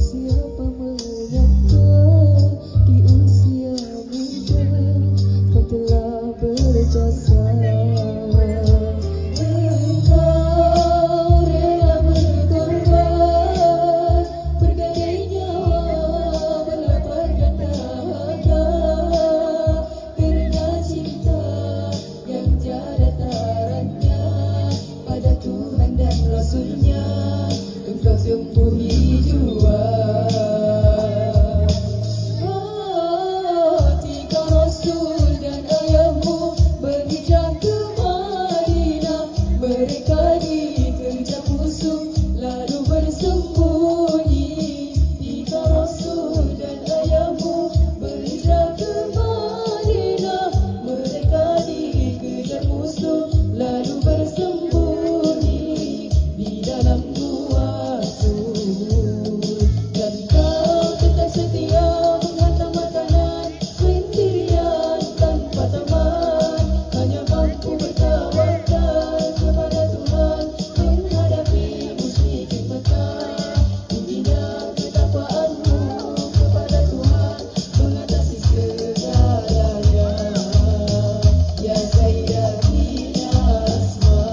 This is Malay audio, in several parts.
Siapa menyangka di usia muda kau telah berjasa. Engkau rela berkorban bergadai nyawa melapangkan dahaga kerana cinta yang tiada tarannya pada Tuhan dan Rasulnya. Engkau tempuhi jua hati kau Rasul dan ayahmu berhijrah ke Madinah. Mereka diterjang musuh lalu bersembunyi. Jika Rasul dan ayahmu berhijrah ke Madinah, mereka dikejar musuh lalu bersembunyi di dalam gua Sur. Dan kau tetap setia menghantam makanan sendirian tanpa teman, hanya mampu bertawakal kepada Tuhan menghadapi musyrikin Mekah. Tingginya ketakwaanmu kepada Tuhan mengatasi segalanya. Ya Sayyidatina Asma.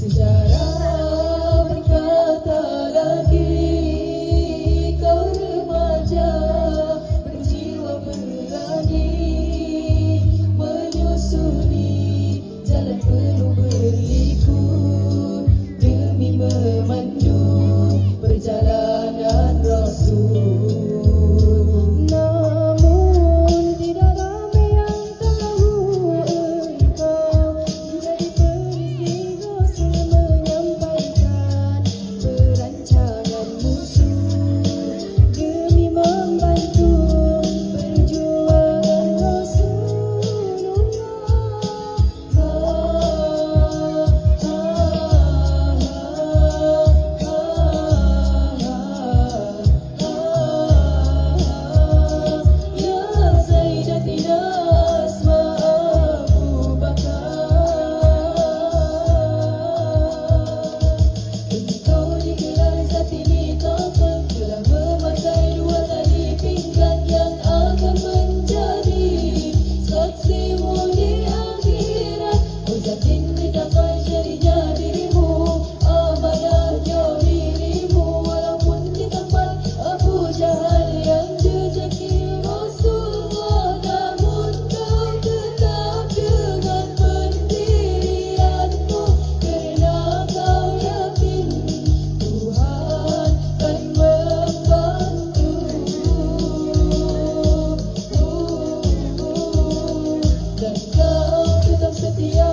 Sejarah berkata lagi kau remaja berjiwa berani menyusuri jalan penuh berliku demi memandu perjalanan Rasul. Namun tidak ramai yang tahu engkau menjadi perisai Rasul menyampaikan perancangan musuh demi membantu perjuangan Rasulullah. Ya Sayyidatina Asma Abu Bakar, engkau digelar Zatini Taufan telah memakai dua tali pinggang yang akan menjadi saksimu di akhirat. Oh Zatin dicapai jadinya dirimu, amanahnya dirimu, walaupun di tempat Abu Jahal yang jejaki Rasulullah, namun kau tetap dengan pendirianmu kerana kau yakin Tuhan kan membantu. Dan kau tetap setia